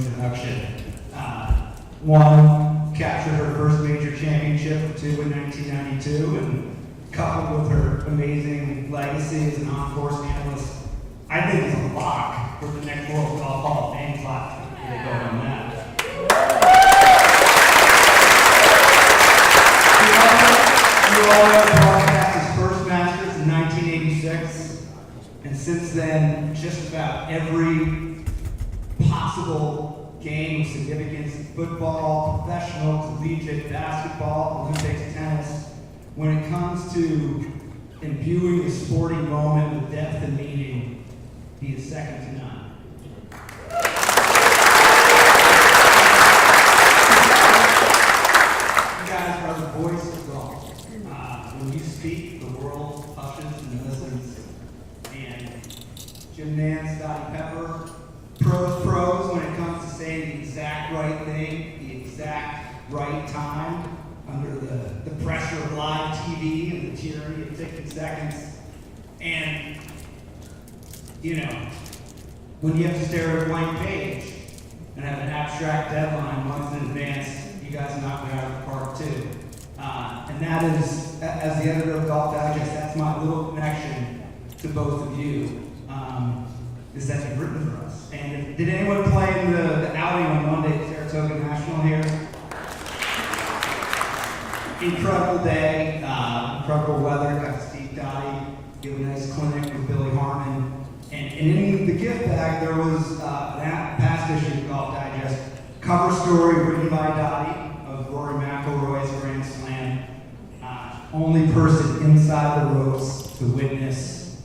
introduction. One, captured her first major championship, two in 1992, and coupled with her amazing legacy as an on-course analyst, I think is a lock for the next World Golf Hall of Fame class. They go on that. You all know broadcast his first Masters in 1986, and since then, just about every possible game of significance, football, professional, collegiate, basketball, Olympics, tennis, when it comes to imbuing the sporting moment with depth and meaning, he is second to none. You guys are the voice of golf. When you speak, the world hushes and listens. And Jim Nantz, Dottie Pepper, pros when it comes to saying the exact right thing, the exact right time, under the pressure of live TV and the tyranny of ticking seconds. And, you know, when you have to stare at a blank page and have an abstract deadline months in advance, you guys knock it out of the park too. And that is, as the editor of Golf Digest, that's my little connection to both of you, is that you've written for us. And did anyone play in the outing on Monday at Saratoga National here? Incredible day, incredible weather, got to see Dottie give a nice clinic with Billy Harmon. And in the gift bag, there was that past issue of Golf Digest cover story written by Dottie of Rory McIlroy's Grand Slam. Only person inside the ropes to witness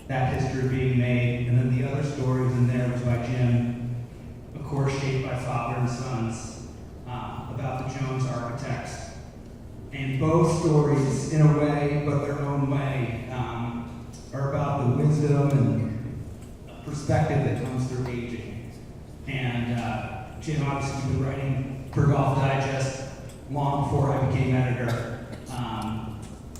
that history being made. And then the other stories in there was by Jim, of course shaped by Father and Sons, about the Jones architects. And both stories, in a way, but their own way, are about the wisdom and perspective that comes through aging. And Jim obviously been writing for Golf Digest long before I became editor.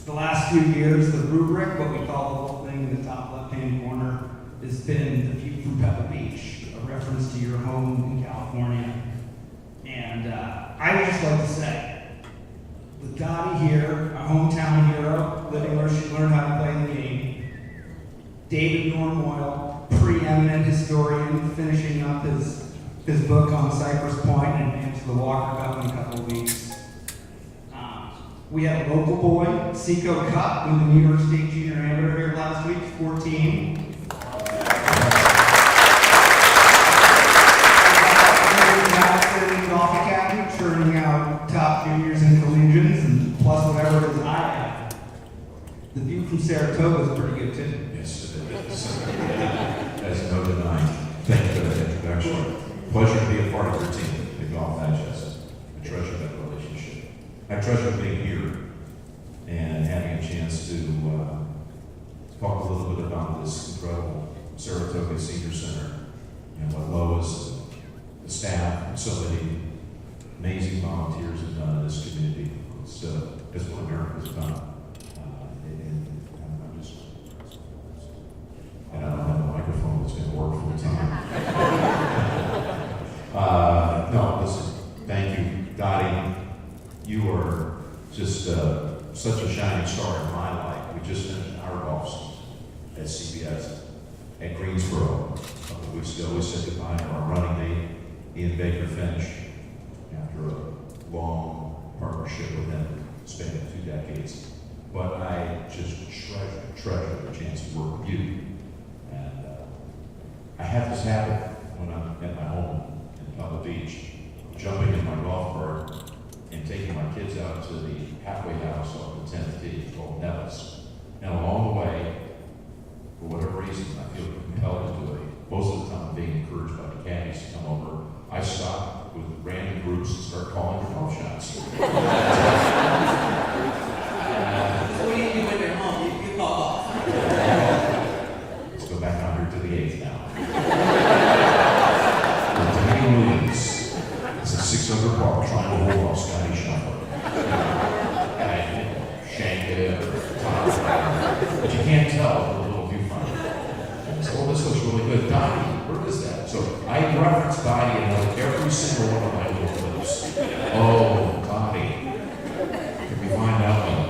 The last few years, the rubric, what we call the little thing in the top left-hand corner, has been the view from Pebble Beach, a reference to your home in California. And I would just like to say, with Dottie here, a hometown hero, living where she learned how to play the game. David Normoyle, preeminent historian, finishing up his book on Cypress Point and advanced to the Walker Cup in a couple of weeks. We had a local boy, Seco Cup, with the New York State Junior Amateur here last week, 14. Golf Academy, churning out top juniors and collegians, and plus whatever it is I have. The view from Saratoga is pretty good too. Yes, it is. There's no denying. Thank you for that introduction. Pleasure to be a part of your team at Golf Digest. I treasure that relationship. I treasure being here and having a chance to talk a little bit about this incredible Saratoga Senior Center and what Lois, the staff, and so many amazing volunteers have done in this community. It's what America's done. And I don't have a microphone that's going to work full time. No, listen, thank you, Dottie. You are just such a shining star in my life. We just finished our golf season at CBS at Greensboro a couple of weeks ago. We said goodbye to our running mate, Ian Baker Finch, after a long partnership with him spanning 2 decades. But I just treasure the chance to work with you. And I have this habit when I'm at my home in Pebble Beach, jumping in my golf cart and taking my kids out to the halfway house on the 10th tee called Nevis. And along the way, for whatever reason, I feel compelled to do it. Most of the time, I'm being encouraged by the caddies to come over. I stop with random groups and start calling for golf shots. So what do you do when you're home? You call off. Let's go back out here to the 8th now. Danny Williams. It's a 6-under par trying to hold off Scotty Scheffler. Shank it but you can't tell with a little viewfinder. So, well, this looks really good. Dottie, where is that? So I reference Dottie in like every single one of my little clips. Oh, Dottie. Can we find that one?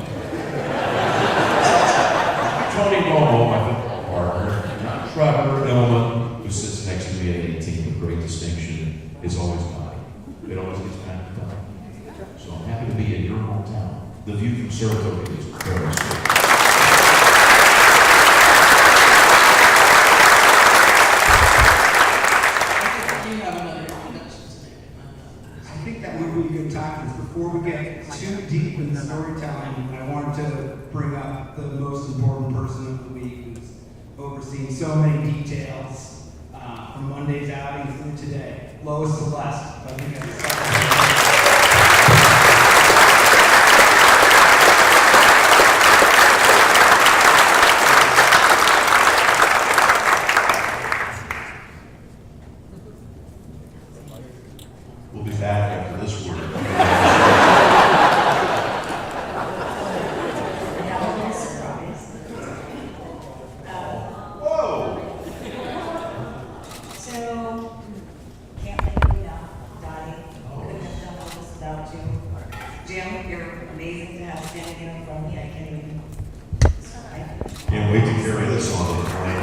Tony Romo, my football partner, not Trevor Illman, who sits next to me at 18 with great distinction, is always Dottie. It always gets back to Dottie. So I'm happy to be in your hometown. The view from Saratoga is very strong. I think that would be a good time, because before we get too deep in the storytelling, I wanted to bring up the most important person of the week, who's overseeing so many details from Monday's outing through today. Lois Celeste. I think that's We'll be back after this word. Whoa! So, can't make you enough, Dottie. Couldn't have done all this without you. Jim, you're amazing to have standing here in front of me. I can't even. Can't wait to carry this on to the plane.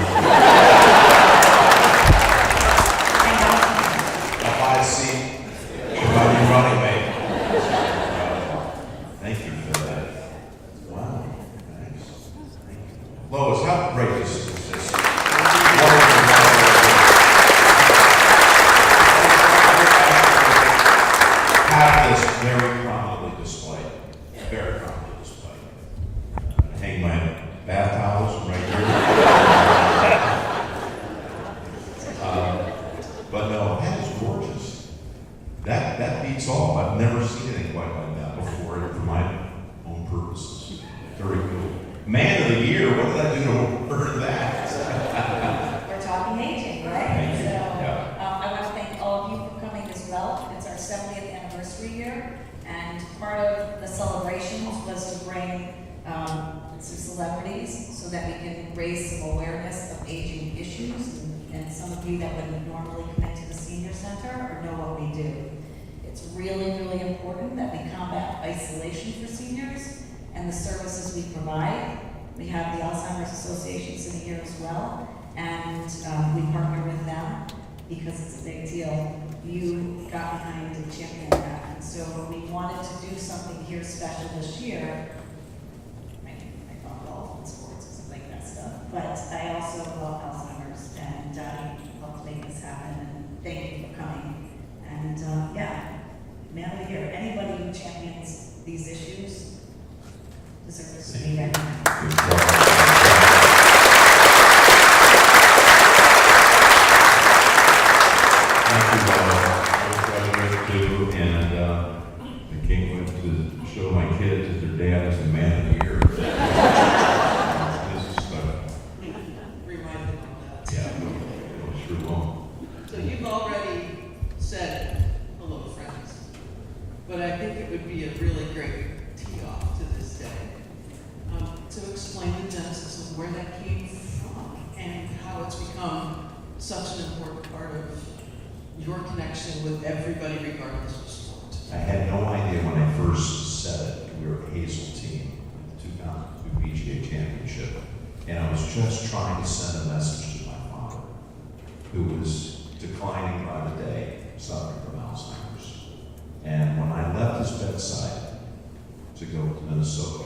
A high seat. About your running mate. Thank you for that. Wow. Thanks. Thank you. Lois, how great is this? Have this very prominently displayed. Very prominently displayed. Hang my bath towels right here. But no, that is gorgeous. That beats all. I've never seen anything quite like that before for my own purposes. Very cool. Man of the year, what did I do to earn that? We're talking aging, right? Thank you. So, Yeah. I want to thank all of you for coming as well. It's our 70th anniversary year, and part of the celebrations was to bring some celebrities so that we can raise some awareness of aging issues, and some of you that wouldn't normally come into the senior center or know what we do. It's really, really important that we combat isolation for seniors and the services we provide. We have the Alzheimer's Association sitting here as well, and we partner with them because it's a big deal. You got behind and championed that, and so we wanted to do something here special this year. I love golf and sports and stuff like that stuff, but I also love Alzheimer's, and Dottie helped make this happen, and thank you for coming. And yeah, man of the year, anybody who champions these issues deserves to be recognized. Thank you, I graduated too, and I can't wait to show my kids that their dad is the man of the year. This is special. Remind them of that. Yeah, it sure will. So you've already said hello, friends, but I think it would be a really great tee-off to this day to explain the genesis of where that came from and how it's become such an important part of your connection with everybody regardless of sport. I had no idea when I first said it. We were a Hazel team in the 2002 PGA Championship, and I was just trying to send a message to my father, who was declining by the day, suffering from Alzheimer's. And when I left his bedside to go to Minnesota,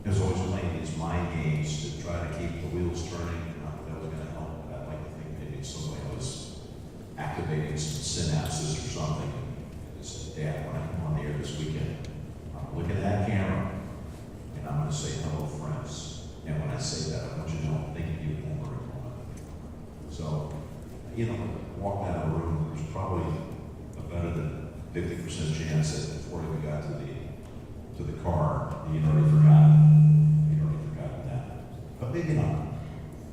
it was always playing these mind games to try to keep the wheels turning. Not that was going to help, but I'd like to think maybe some way I was activating some synapses or something. I said, Dad, when I come on the air this weekend, I'm looking at that camera, and I'm going to say hello, friends. And when I say that, I want you to know I'm thinking of you in that very moment. So, walked out of the room, there's probably a better than 50% chance that before we got to the car, he'd already forgotten that. But maybe not.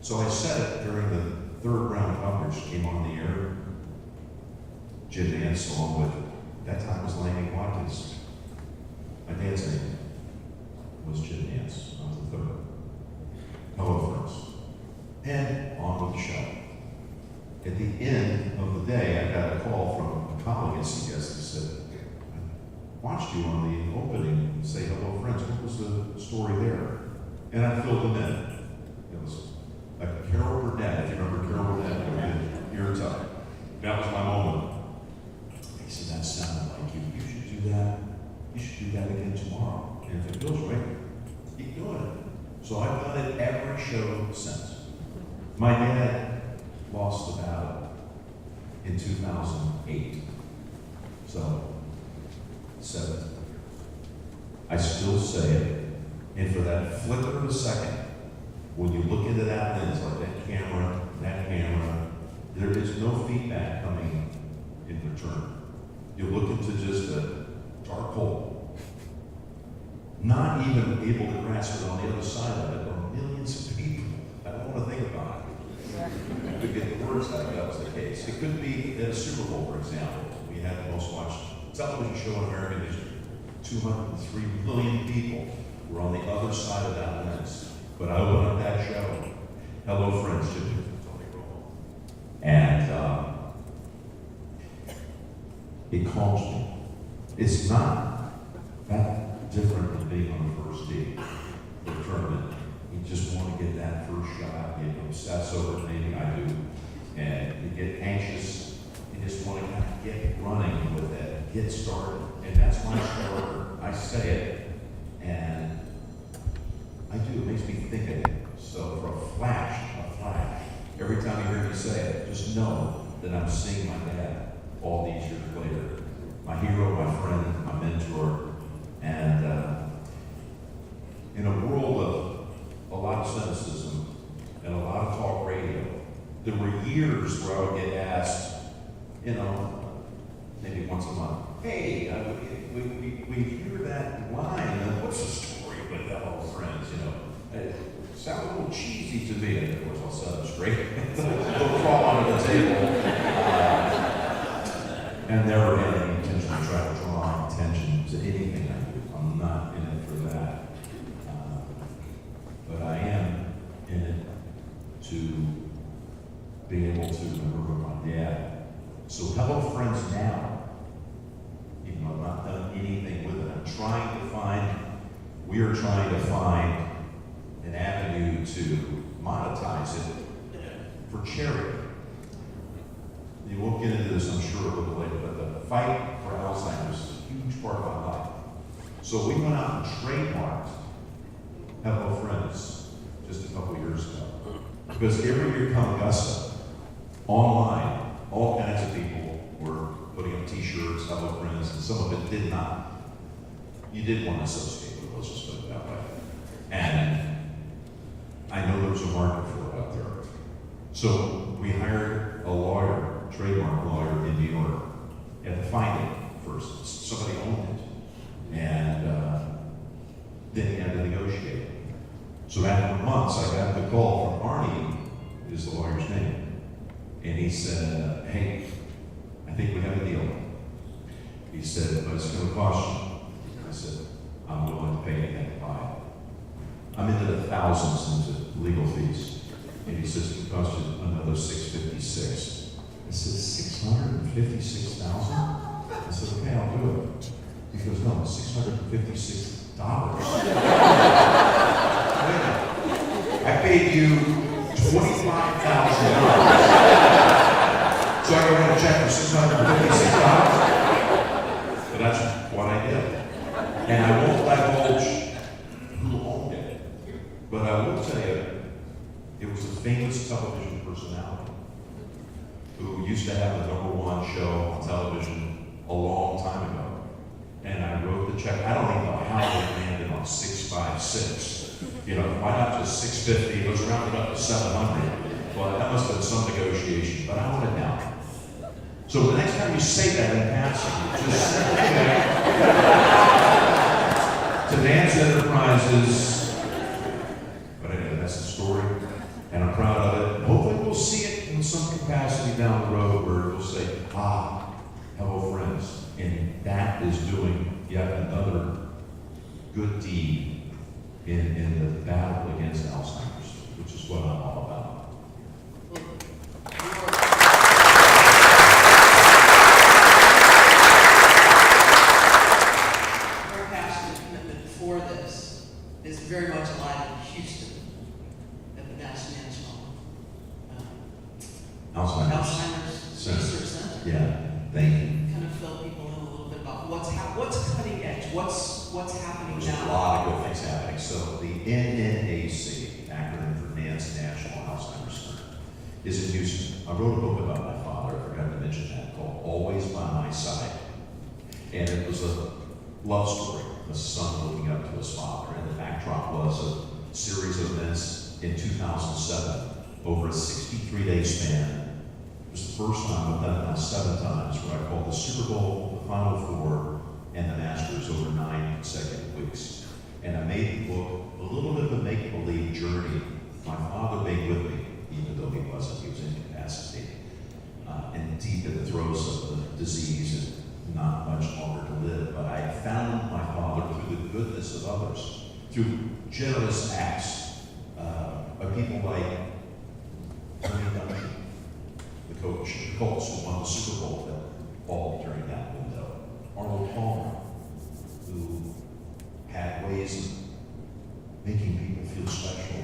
So I said it during the third round coverage, came on the air. Jim Nantz, along with, that time was Laney Watkins. My dad's name was Jim Nantz. I was the third. Hello, friends. And on with the show. At the end of the day, I got a call from a colleague at CBS who said, I watched you on the opening say hello friends. What was the story there? And I filled them in. It was like Carol Burnett, if you remember Carol Burnett, who did Ear Tuck. That was my moment. He said, that sounded like you. You should do that. You should do that again tomorrow. And if it feels right, keep doing it. So I've done it every show since. My dad lost the battle in 2008. So, 7. I still say it. And for that flicker of a second, when you look into that lens, like that camera, there is no feedback coming in return. You look into just a dark hole. Not even able to grasp it on the other side of it are millions of people. I don't want to think about it. To get the words out, that was the case. It could be at a Super Bowl, for example. We had the most watched television show in American history. 203 million people were on the other side of that lens. But I opened up that show, Hello Friends, Jim and it calms me. It's not that different than being on the first date for a tournament. You just want to get that first shot. You obsess over anything I do, and you get anxious. You just want to kind of get running with it, get started, and that's my starter. I say it, and I do. It makes me think of it. So for a flash, every time you hear me say it, just know that I'm seeing my dad all these years later. My hero, my friend, my mentor, and in a world of a lot of cynicism and a lot of talk radio, there were years where I would get asked, maybe once a month, hey, we hear that line, what's the story with Hello Friends, It sounds a little cheesy to me, and of course I'll set up straight. They'll crawl under the table. And never had any intention to try to draw attention to anything I do. I'm not in it for that. But I am in it to be able to remember my dad. So Hello Friends now, even though I've not done anything with it, we are trying to find an avenue to monetize it for charity. You won't get into this, I'm sure, a little later, but the fight for Alzheimer's is a huge part of my life. So we went out and trademarked Hello Friends just a couple years ago. Because every year come Augusta, online, all kinds of people were putting up t-shirts, Hello Friends, and some of it did not. You did want to associate with it, let's just put it that way. And I know there's a market for it out there. So we hired a lawyer, trademark lawyer in New York, and to find it first. Somebody owned it. And then he had to negotiate. So after months, I got the call from Arnie, is the lawyer's name. And he said, hey, I think we have a deal. He said, but it's going to cost you. I said, I'm willing to pay anything to buy it. I'm into the thousands into legal fees. And he says, it cost you another $656. I said, $656,000? I said, okay, I'll do it. He goes, no, $656. I paid you $25,000. So I wrote a check for $656. But that's what I did. And I won't divulge who owned it. But I will tell you, it was a famous television personality who used to have the #1 show on television a long time ago. And I wrote the check. I don't even know how they landed on 656. Why not just 650? It was rounded up to 700. Well, that must have been some negotiation, but I want it now. So the next time you say that in passing, just send a check to Nantz Enterprises. But anyway, that's the story, and I'm proud of it. Hopefully we'll see it in some capacity down the road where we'll say, Hello Friends. And that is doing yet another good deed in the battle against Alzheimer's, which is what I'm all about. Yeah, thank you. kind of fill people in a little bit about what's cutting edge, what's happening There's a now. lot of good things happening. So the NNAC, acronym for Nantz National Alzheimer Center, is in Houston. I wrote a book about my father, I forgot to mention that, called Always by My Side. And it was a love story, a son looking up to his father. And the backdrop was a series of events in 2007 over a 63-day span. It was the first time I've done it now 7 times, where I called the Super Bowl, the Final Four, and the Masters over 9 consecutive weeks. And I made the book a little bit of a make-believe journey. My father being with me, even though he wasn't, he was incapacitated, and deep in the throes of the disease and not much longer to live. But I found my father through the goodness of others, through generous acts of people like luncheon, the coach of the Colts who won the Super Bowl that fall during that window. Arnold Palmer, who had ways of making people feel special,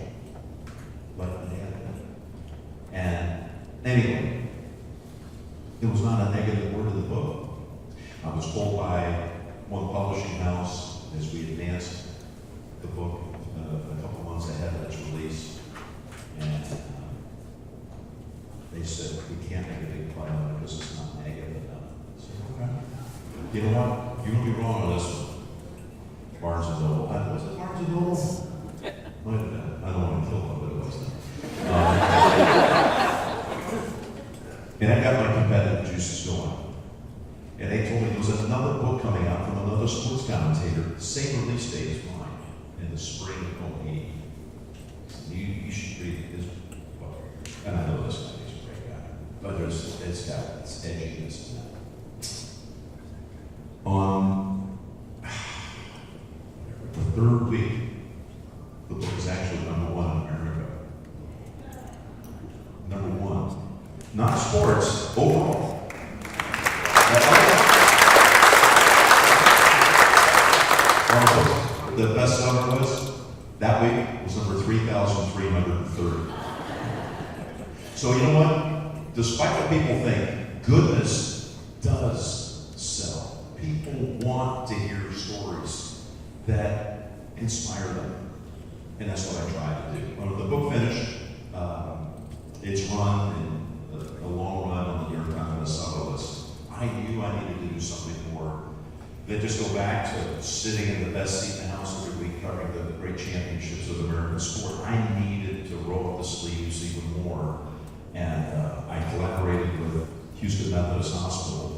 like my dad did. And anyway, there was not a negative word in the book. I was told by one publishing house as we advanced the book a couple months ahead of its release, and they said, we can't make a big play on it because it's not negative enough. I said, okay. You know what? You're going to be wrong on this one. Barnes and Noble. Was it Barnes and Noble? Might have been. I don't want to kill them, but it wasn't. And I got my competitive juices going. And they told me there was another book coming out from another sports commentator, same release date as mine, in the spring of 2018. You should read his book. And I know this guy, he's a great guy. But it's got its edginess in that. On the 3rd week, the book is actually #1 in America. #1. Not sports, overall. The bestseller list that week was number 3,330. So you know what? Despite what people think, goodness does sell. People want to hear stories that inspire them. And that's what I try to do. When the book finished, it's run in a long run on the New York Times bestseller list. I knew I needed to do something more than just go back to sitting in the best seat in the house every week covering the great championships of American sport. I needed to roll up the sleeves even more. And I collaborated with Houston Methodist Hospital.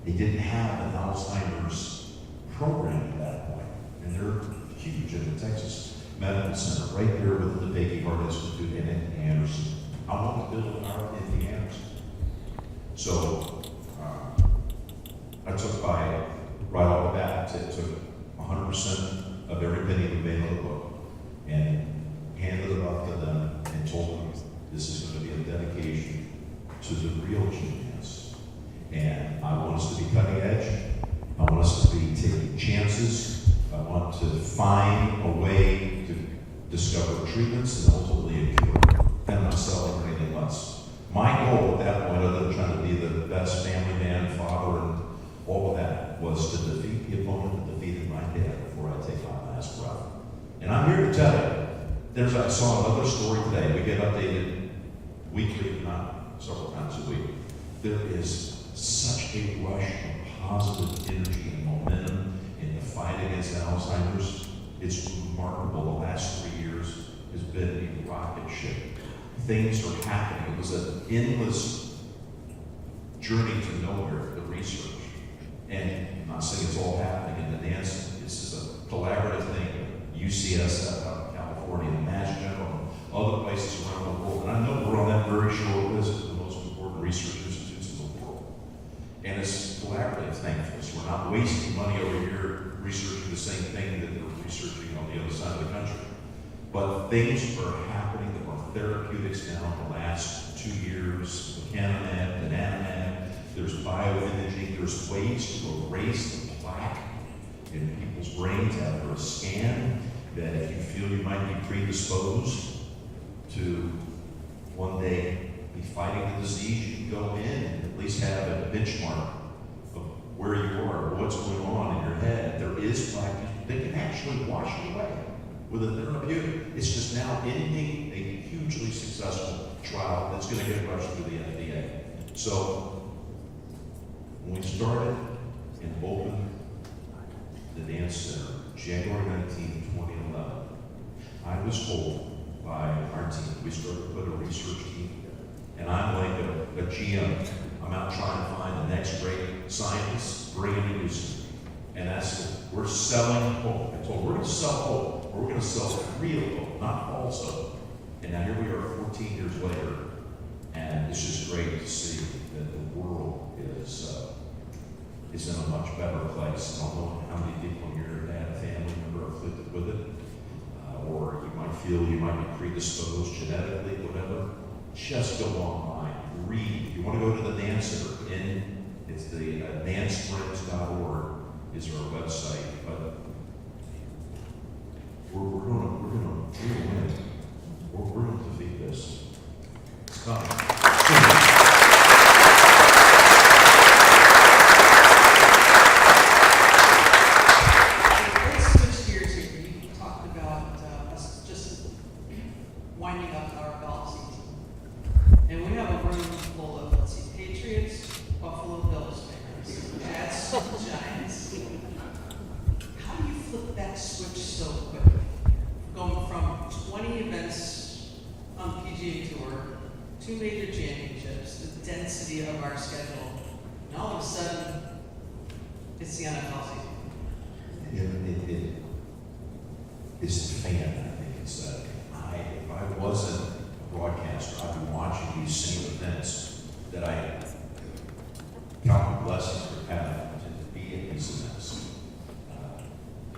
They didn't have an Alzheimer's program at that point. And they're huge in the Texas Medical Center, right there with the Baby Heart Institute and in Anderson. I want to build an art in the Anderson. So I took right off the bat, it took 100% of every penny we made on the book and handed it off to them and told them this is going to be a dedication to the real Jim Nantz. And I want us to be cutting edge. I want us to be taking chances. I want to find a way to discover treatments and ultimately a cure. And I'm not selling for anything less. My goal at that point, other than trying to be the best family man, father, and all of that, was to defeat the opponent that defeated my dad before I take my last breath. And I'm here to tell you, I saw another story today. We get updated weekly, if not several times a week. There is such a rush of positive energy and momentum in the fight against Alzheimer's. It's remarkable. The last 3 years has been a rocket ship. Things are happening. It was an endless journey to nowhere, the research. And I'm not saying it's all happening in the Nantz. This is a collaborative thing. UCSF out in California, Mass General, other places around the world. And I know we're on that very short list of the most important research institutes in the world. And it's collaborative, thankfully. So we're not wasting money over here researching the same thing that they're researching on the other side of the country. But things are happening. There are therapeutics now in the last 2 years, lecanemab, donanemab. There's bioimaging. There's ways to erase the plaque in people's brains after a scan, that if you feel you might be predisposed to one day be fighting the disease, you can go in and at least have it benchmark of where you are, what's going on in your head. There is practice. They can actually wash it away with a therapeutic. It's just now ending a hugely successful trial that's going to get rushed through the FDA. So when we started and opened the Nantz Center, January 19, 2011, I was told by our team, we started to put a research team, and I'm like a GM. I'm out trying to find the next great scientist, bring in a new student. And that's, we're selling hope. I told, we're going to sell hope. We're going to sell real hope, not false hope. And now here we are 14 years later, and it's just great to see that the world is in a much better place. I don't know how many people here had a family member afflicted with it, or you might feel you might be predisposed genetically, whatever. Just go online, read. If you want to go to the Nantz Center, it's the nantzsprings.org is our website. But we're going to win. We're going to defeat this. It's coming. Let's switch gears here. You talked about us just winding up our golf season. And we have a room full of, let's see, Patriots, Buffalo Bills fans, Jets, Giants. How do you flip that switch so quick? Going from 20 events on PGA Tour, 2 major championships, the density of our schedule, and all of a sudden, it's the NFL season. It's the fan, I think. It's that if I wasn't a broadcaster, I'd be watching these same events that I count blessings for having to be at these events.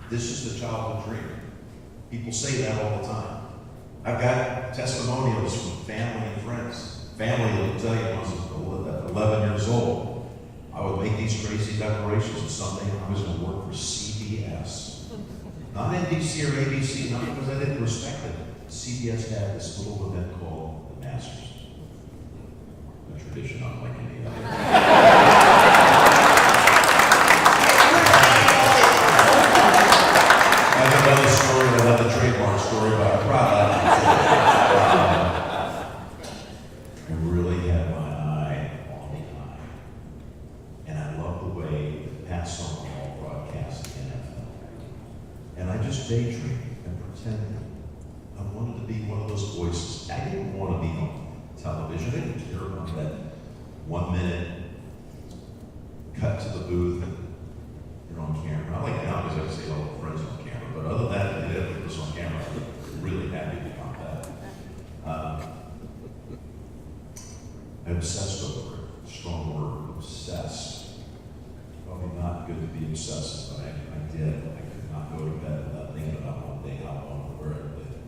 This is the childhood dream. People say that all the time. I've got testimonials from family and friends. Family will tell you when I was 11 years old, I would make these crazy declarations and someday I was going to work for CBS. Not NBC or ABC, not because I didn't respect it. CBS had this little event called The Masters. A tradition unlike any other. I have another story, another trademark story, but I'm proud of it. I really had my eye on the eye. And I love the way Pat Summerall broadcast the NFL. And I just daydreamed and pretended I wanted to be one of those voices. I didn't want to be on television. I didn't care about that 1 minute cut to the booth and you're on camera. I like now because I can say all the friends on camera, but other than that, they didn't put this on camera. I'm really happy about that. I obsessed over it. Strong word, obsessed. Probably not good to be obsessive, but I did. I could not go to bed without thinking about one day how I wanted to wear it.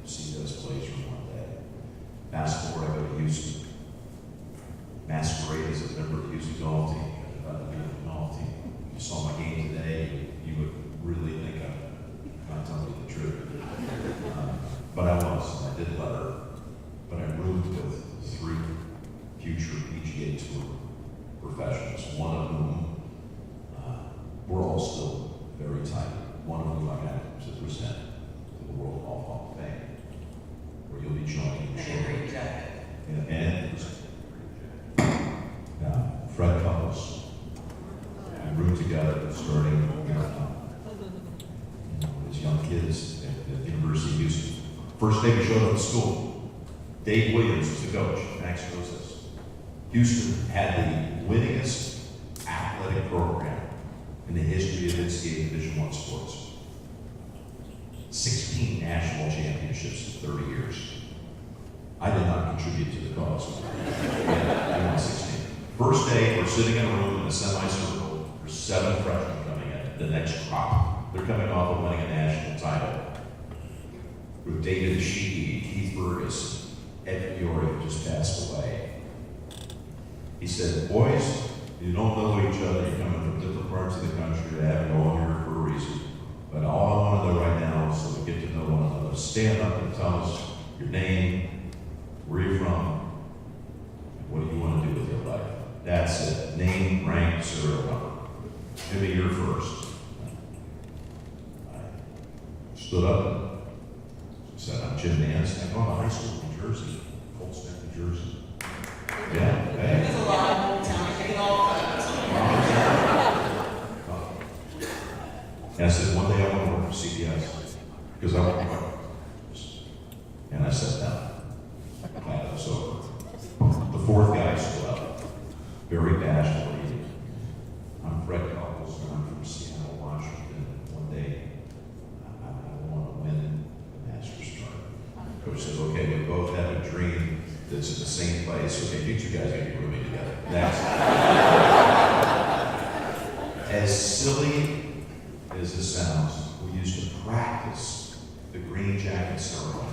See those plays from one day. Fast forward, I go to Houston. Masquerade as a member of the Houston golf team. I about to be on the golf team. If you saw my game today, you would really think I'm not telling you the truth. But I was. I did letter. But I roomed with 3 future PGA Tour professionals, one of whom we're all still very tight. One of whom I got to present to the World Golf Hall of Fame, where you'll be joining. Great jacket. And Fred Couples. We roomed together starting as young kids at the University of Houston. First day we showed up at school, Dave Williams was the coach. Max knows this. Houston had the winningest athletic program in the history of NCAA Division I sports. 16 national championships in 30 years. I did not contribute to the cause. I won 16. First day, we're sitting in a room in a semicircle. There's 7 freshmen coming in, the next crop. They're coming off of winning a national title. With David Sheehy, Keith Burgess, Ed Fiore, who just passed away. He said, boys, you don't know each other. You're coming from different parts of the country. I have you all here for a reason. But all I want to know right now is so we get to know one another. Stand up and tell us your name, where you're from, and what do you want to do with your life. That's it. Name, rank, ranked serial number. Jimmy, you're first. I stood up and said, I'm Jim Nantz. I go to high school in New Jersey, Colston, New Jersey. Yeah, hey. There's a lot of old town, you can all cut. And I said, one day I want to work for CBS because I want to work. And I sat down. Glad it was over. The fourth guy stood up, very bashfully. I'm Fred Couples, and I'm from Seattle, Washington. One day, I want to win the Masters tournament. Coach said, okay, we both have a dream that's in the same place. Okay, you two guys are going to be rooming together. That's as silly as it sounds, we used to practice the green jacket ceremony.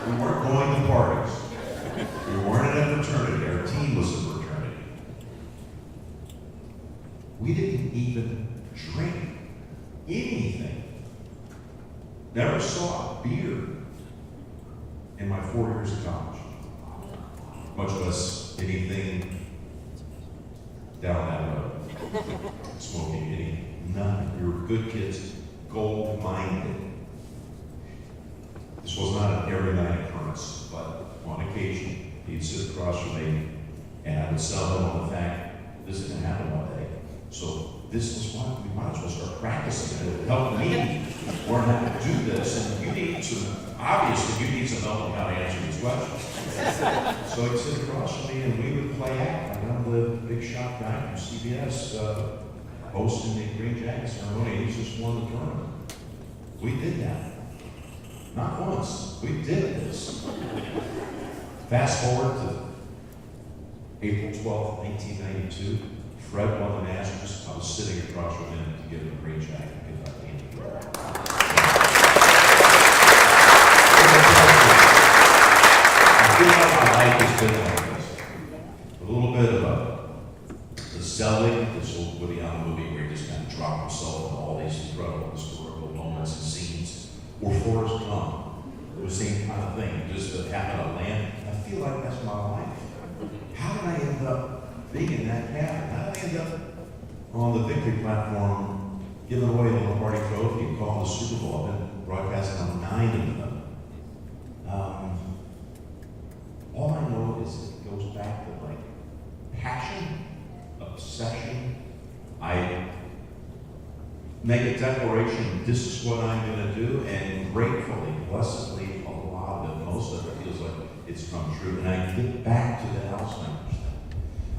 We weren't going to parties. We weren't in a fraternity. Our team was a fraternity. We didn't even drink anything. Never saw a beer in my 4 years of college. Much less anything down that road. Smoking any, none. We were good kids, gold-minded. This was not an every night occurrence, but on occasion, he'd sit across from me, and I would sell him on the fact this is going to happen one day. So this is why we might as well start practicing. It would help me learn how to do this. And you need some, obviously, you need some help on how to answer these questions. So he'd sit across from me, and we would play act. I'm the big shot guy from CBS, hosting the green jacket ceremony. He just won the tournament. We did that. Not once. We did this. Fast forward to April 12th, 1992. Fred won the Masters. I was sitting across from him to give him a green jacket because I came to grow. I feel like my life has been like this. A little bit of the selling, this old Woody Allen movie where he just kind of dropped himself in all these incredible historical moments and scenes, or Forrest Gump. It was the same kind of thing, just to happen to land. I feel like that's my life. How did I end up being in that cabin? How did I end up on the victory platform, giving away the Lombardi Trophy and calling the Super Bowl? I've been broadcasting on 9 of them. All I know is it goes back to like passion, obsession. I make a declaration, this is what I'm going to do, and gratefully, blessedly, a lot of it, most of it feels like it's come true. And I get back to the Alzheimer's thing.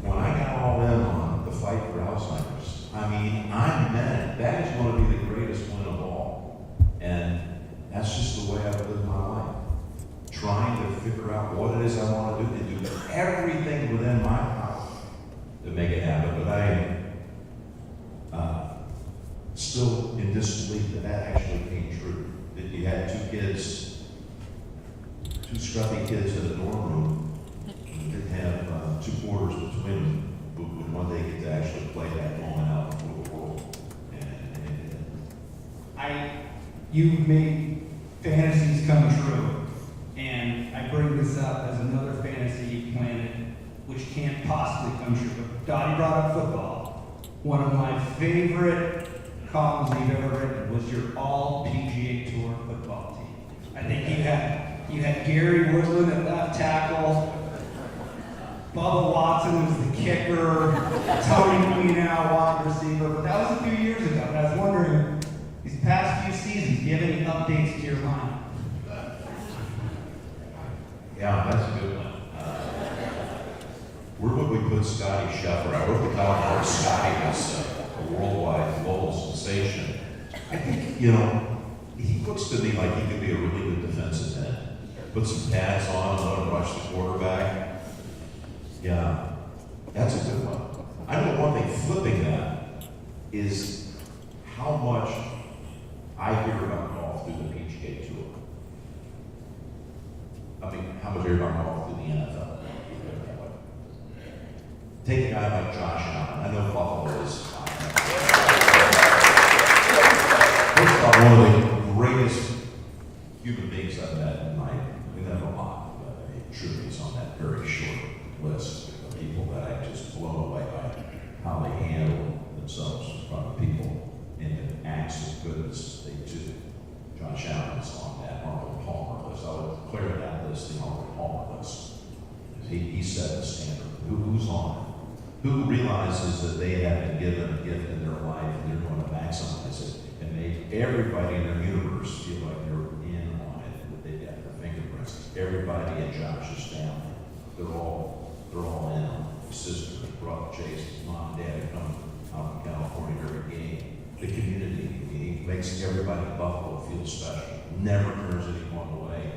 When I got all in on the fight for Alzheimer's, I mean, I meant that is going to be the greatest win of all. And that's just the way I've lived my life. Trying to figure out what it is I want to do and do everything within my power to make it happen. But I am still in disbelief that that actually came true. That you had two kids, two scruffy kids in a dorm room, and didn't have 2 quarters between them, who would one day get to actually play that moment out before the world. You've made fantasies come true. And I bring this up as another fantasy planet which can't possibly come true. But Dottie brought up football. One of my favorite columns you've ever written was your all PGA Tour football team. I think you had Gary Woodland at left tackle, Bubba Watson was the kicker, Tony Finau wide receiver. But that was a few years ago. And I was wondering, these past few seasons, do you have any updates to your lineup? Yeah, that's a good one. Where would we put Scotty Scheffler? I wrote the column where Scotty was a worldwide global sensation. I think, he looks to me like he could be a really good defensive end. Put some pads on and let him rush the quarterback. Yeah, that's a good one. I know one thing, flipping that is how much I hear about golf through the PGA Tour. I mean, how much I hear about golf through the NFL. Take a guy like Josh Allen. I know Buffalo is first of all, one of the greatest human beings I've met in my, we have a lot, but truly is on that very short list of people that I just blown away because they do. John Shannon was on that Arnold Palmer list. I would clear that list, the Arnold Palmer list. He set the standard. Who's on it? Who realizes that they have been given a gift in their life and they're going to maximize it and make everybody in their universe feel like they're in on it, that they've got their fingerprints. Everybody at Josh's family, they're all in on it. His sister, his brother, Chase, his mom, and dad come out from California every game. The community, he makes everybody in Buffalo feel special. Never turns anyone away.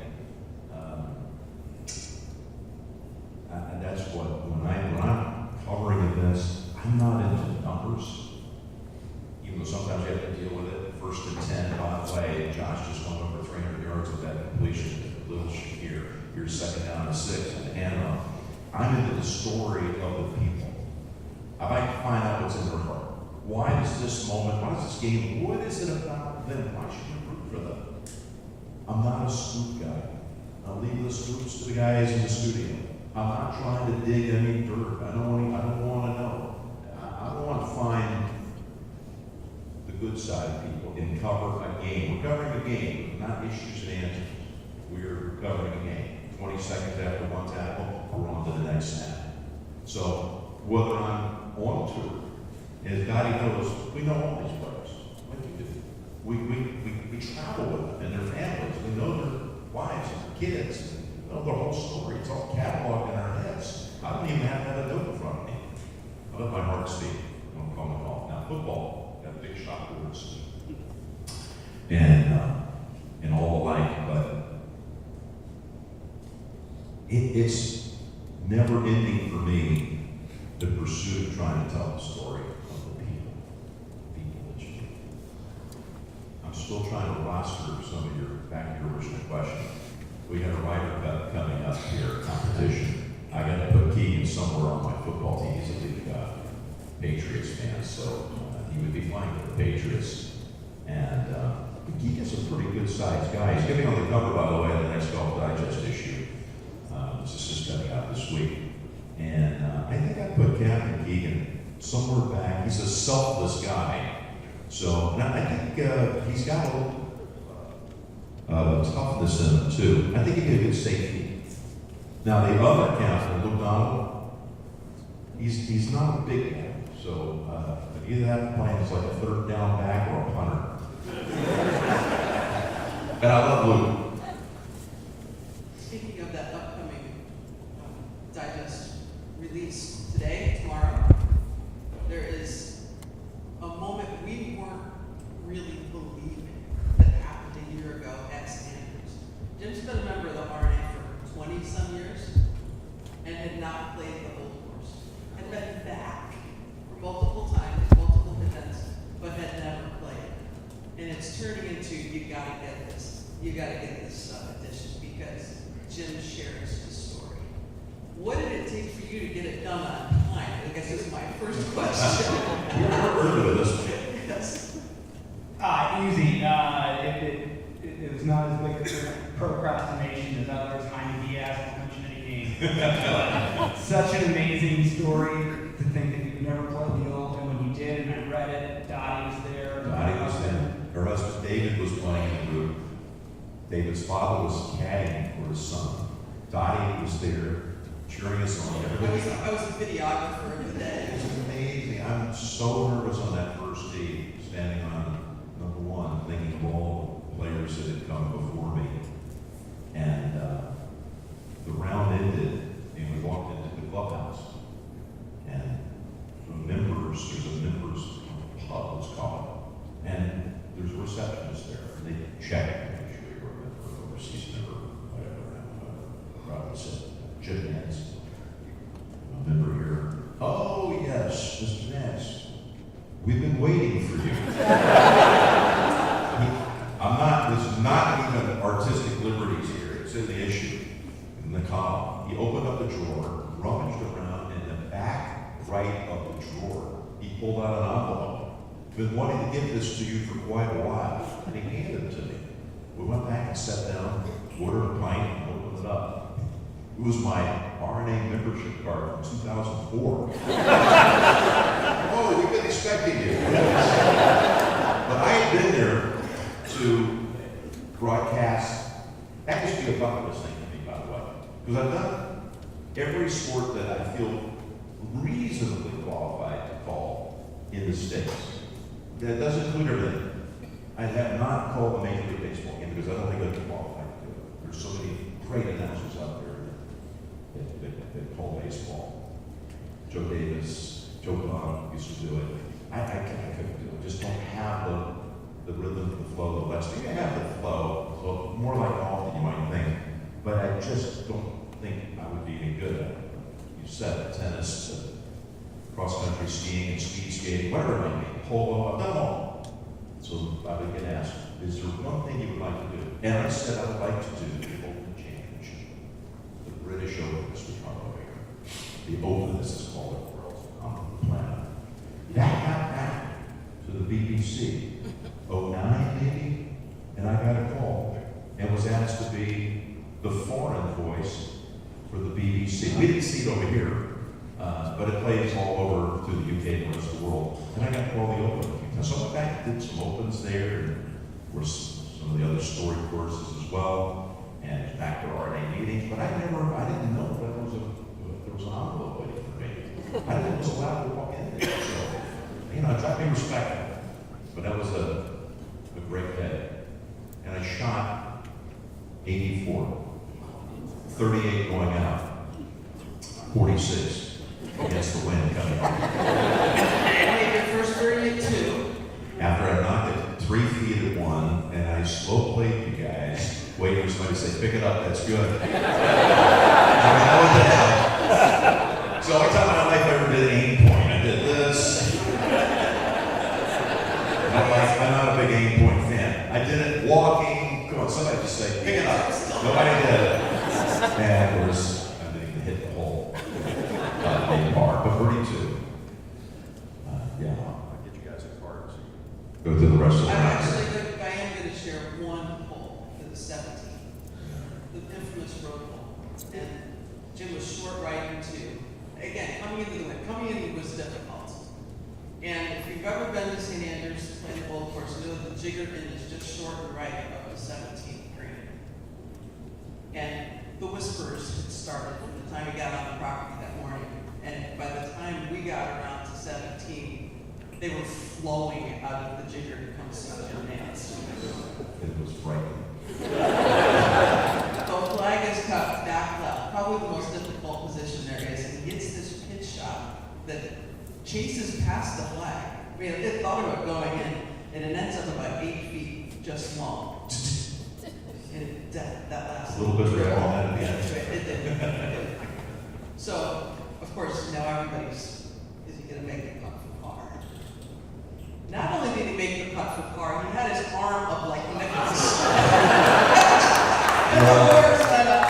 And that's what, when I'm covering events, I'm not into numbers. Even though sometimes you have to deal with it. 1st and 10, by the way, Josh just went over 300 yards with that completion. Little here, you're 2nd down and 6, and Anna. I'm into the story of the people. I like to find out what's in their heart. Why is this moment, why is this game, what is it about them? Why should we root for them? I'm not a scoop guy. I'll leave the scoops to the guys in the studio. I'm not trying to dig any dirt. I don't want to know. I want to find the good side of people and cover a game. We're covering a game, not issues and answers. We're covering a game. 20 seconds after one tackle, we're on to the next snap. So whether I'm on tour, as Dottie knows, we know all these players. Like you do. We travel with them and their families. We know their wives and their kids. We know their whole story. It's all cataloged in our heads. I don't even have to have a note in front of me. I let my heart speak. I don't call it off. Now football, got big shot boards and all the like, but it's never ending for me, the pursuit of trying to tell the story of the people that you meet. I'm still trying to roster some of your, back to your original question. We got a Ryder Cup coming up here, competition. I got to put Keegan somewhere on my football team. He's a big Patriots fan, so he would be flying for the Patriots. And Keegan's a pretty good sized guy. He's going to be on the cover, by the way, of the next Golf Digest issue. This is coming out this week. And I think I put Captain Keegan somewhere back. He's a selfless guy. So and I think he's got a little toughness in him, too. I think he'd be a good safety. Now, the other captain, Luke Donald, he's not a big guy. So either have to play as like a 3rd down back or a punter. And I love Luke. Speaking of that upcoming digest release today, tomorrow, there is a moment we weren't really believing that happened a year ago at Standards. Jim's been a member of the RNA for 20-some years and had not played the Old Course. Had been back for multiple times, multiple events, but had never played. And it's turning into, you gotta get this. You gotta get this edition because Jim shares his story. What did it take for you to get it done on time? I guess is my first question. You're this one. Yes. Easy. It was not as big a procrastination as others. Jaime Diaz won't mention any names. But such an amazing story to think that you've never played the Old, and when you did, and I read it, Dottie was there. Dottie was there. Her husband David was playing in the group. David's father was caddying for his son. Dottie was there, cheering us on. I was a videographer of the day. It was amazing. I'm so nervous on that first tee, standing on number 1, thinking of all the players that had come before me. And the round ended, and we walked into the clubhouse. And there's a members pub, let's call it. And there's a receptionist there. And they check. Overseas member, whatever, Jim Nantz, a member here. Oh, yes, Mr. Nantz, we've been waiting for you. This is not even artistic liberties here. It's in the issue, in the column. He opened up the drawer, rummaged around in the back right of the drawer. He pulled out an envelope. Been wanting to give this to you for quite a while, and he handed it to me. We went back and sat down, ordered a pint, and opened it up. It was my RNA membership card from 2004. Oh, we've been expecting you. But I had been there actually a bucket list thing for me, by the way. Because I've done every sport that I feel reasonably qualified to call in the States. That doesn't include everything. I have not called a Major League Baseball game because I don't think I'd qualified to do it. There's so many great announcers out there that call baseball. Joe Davis, Joe Bond used to do it. I couldn't do it. Just don't have the rhythm, the flow, the left. You have the flow, so more like golf than you might think. But I just don't think I would be any good at it. You said tennis, cross-country skiing and speed skating, whatever it might be, polo, I've done all. So I would get asked, is there one thing you would like to do? And I said I would like to do the Open Championship. The British Open, as we talk about here. The Open, as it's called in the world, on the planet. That got back to the BBC, 09 maybe, and I got a call and was asked to be the foreign voice for the BBC. We didn't see it over here, but it plays all over through the UK and the rest of the world. And I got to call the Open. So I went back and did some Opens there, and were some of the other story courses as well, and back to RNA meetings. But I didn't know that there was an envelope waiting for me. I didn't was allowed to walk in there. So, I tried to be respectful, but that was a great day. And I shot 84, 38 going out, 46 against the wind coming up. And made your first birdie at 2. After I knocked it 3 feet at 1, and I slow played you guys, waiting for somebody to say, pick it up, that's good. So every time in my life I ever did an aim point, I did this. I'm not a big aim point fan. I did it walking. Come on, somebody just say, pick it up. Nobody did it. And of course, I didn't even hit the hole. Main par, but birdie 2. Yeah, I'll get you guys a card. Go through the rest of the night. I am going to share one hole for the 17th. The infamous road hole. And Jim was short right into, again, coming in was difficult. And if you've ever been to St. Andrews to play the golf course, you know that the jigger pin is just short and right of the 17th green. And the whispers had started from the time we got on the property that morning. And by the time we got around to 17, they were flowing out of the jigger to come see Jim Nantz. It was frightening. The flag is cut back left, probably the most difficult position there is, and he gets this pitch shot that chases past the flag. I mean, it thought about going in, and it ends up about 8 feet just long. And that last A little bit of red on that at the end. It did. So, of course, now everybody's, is he going to make the putt for par? Not only did he make the putt for par, he had his arm up like Nicholas. And the words went up.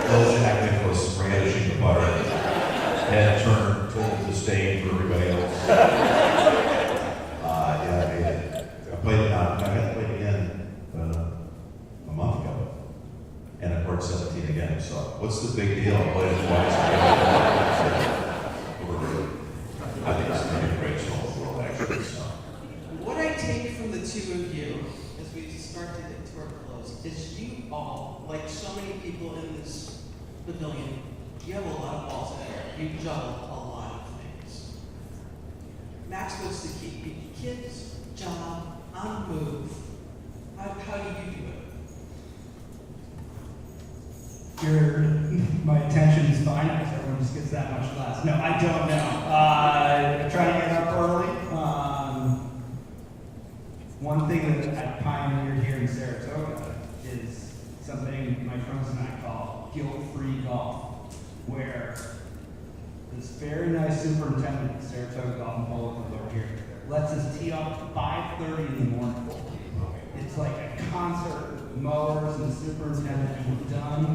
Little Jack Nicklaus brandishing the putter. Head turned total disdain for everybody else. Yeah, I made it. I played it out. I got to play it again a month ago. And of course, 17 again. So, what's the big deal? I played it twice. I think it's going to be a great show in the world, actually. So. What I take from the two of you, as we start to get to our close, is you all, like so many people in this pavilion, you have a lot of balls in the air. You juggle a lot of things. Max, what's the key? Kids, job, on the move. How do you do it? My attention is fine, I guess everyone just gets that much less. No, I don't know. I try to get up early. One thing that I pioneered here in Saratoga is something my friends and I call guilt-free golf, where this very nice superintendent at Saratoga Golf and Polo Club over here lets us tee off at 5:30 in the morning. It's like a concert with mowers and the superintendent, and we're done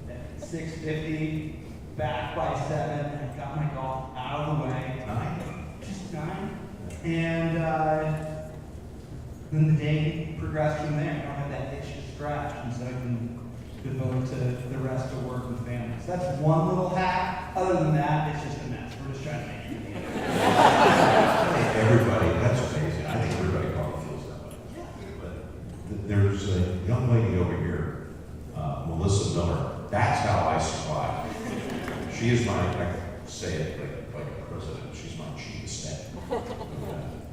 at 6:50, back by 7. I got my golf out of the way. 9? Just 9. And then the day progressed from there. I don't have that itch to scratch, and so I can devote to the rest of work and family. So that's one little hack. Other than that, it's just a mess. We're just trying to make it. Everybody, that's amazing. I think everybody probably feels that way. But there's a young lady over here, Melissa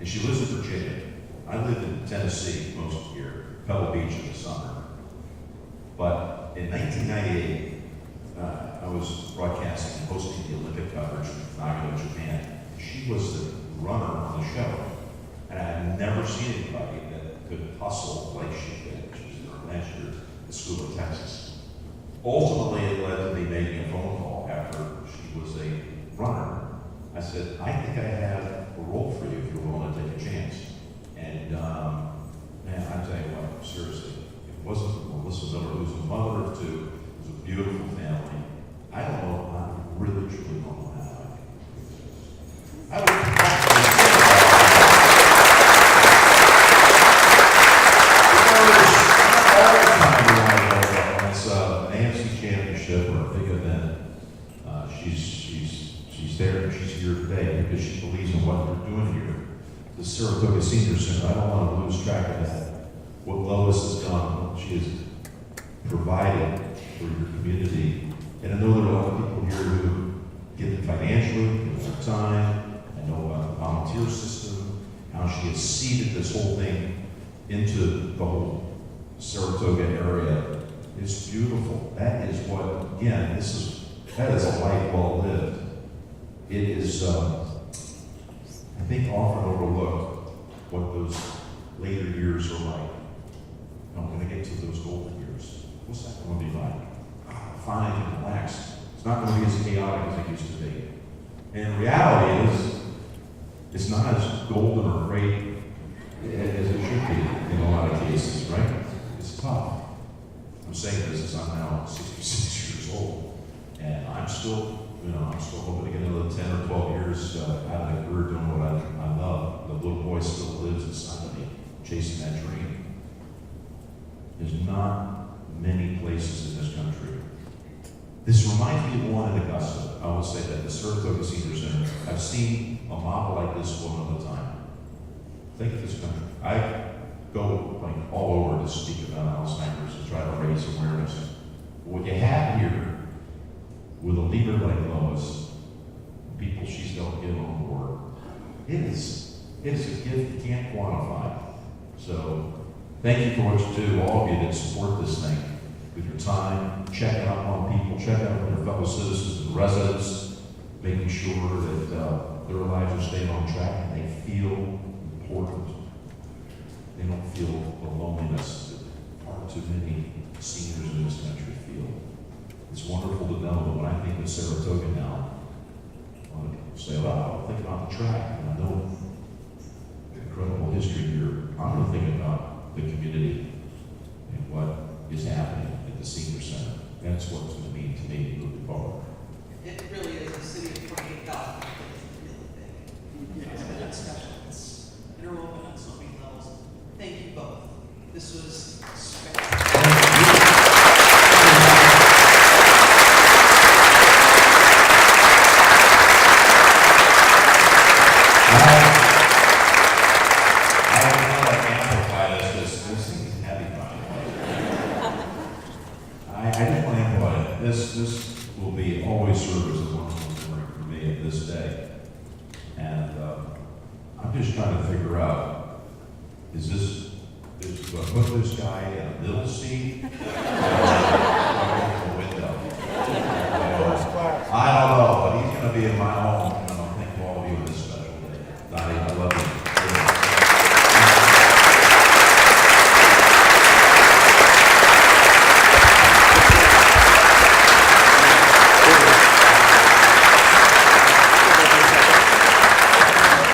and she lives in Virginia. I lived in Tennessee most of the year, Pebble Beach in the summer. But in 1998, I was broadcasting and hosting the Olympic coverage from Nagano, Japan. She was the runner on the show, and I had never seen anybody that could hustle like she did. She was in her last year at the School of Texas. Ultimately, it led to me making a phone call after she was a runner. I said, I think I have a role for you if you're willing to take a chance. And man, I tell you what, seriously, it wasn't Melissa Miller, who's a mother of two, who's a beautiful family. I don't know, I really truly don't know how I would it's an AMC championship or a big event. She's there and she's here today because she believes in what we're doing here. The Saratoga Senior Center, I don't want to lose track of that. What Lois has done, what she has provided for your community. And I know there are a lot of people here who give it financially, give their time. I know about the volunteer system, how she has seeded this whole thing into the whole Saratoga area. It's beautiful. That is what, again, that is a life well lived. It is, I think, often overlooked what those later years are like. I'm going to get to those golden years. What's that going to be like? Fine and relaxed. It's not going to be as chaotic as it used to be. And reality is, it's not as golden or great as it should be in a lot of cases, right? It's tough. I'm saying this as I'm now 66 years old, and I'm still hoping to get another 10 or 12 years out of the career doing what I love. The little boy still lives inside of me, chasing that dream. There's not many places in this country. This reminds me of one in Augusta. I will say that the Saratoga Senior Center. I've seen a model like this one at a time. Think of this country. I go like all over to speak about Alzheimer's and try to raise awareness. What you have here with a leader like Lois, people she's helped get on board, it is a gift you can't quantify. So thank you for what you do, all of you that support this thing with your time, checking up on people, checking up on your fellow citizens and residents, making sure that their lives are staying on track and they feel important. They don't feel the loneliness that far too many seniors in this country feel. It's wonderful to know that when I think of Saratoga now, a lot of people say, well, I'll think about the track, and I know the incredible history here. I'm going to think about the community and what is happening at the Senior Center. That's what it's going to mean to me moving forward. It really is a city of 28,000. It's really big. It's been special. It's interwoven on so many levels. Thank you both. This was spectacular. This will be always serve as a wonderful memory for me at this day. And I'm just trying to figure out, do I put this guy in a middle seat? Or the window? I don't know, but he's going to be in my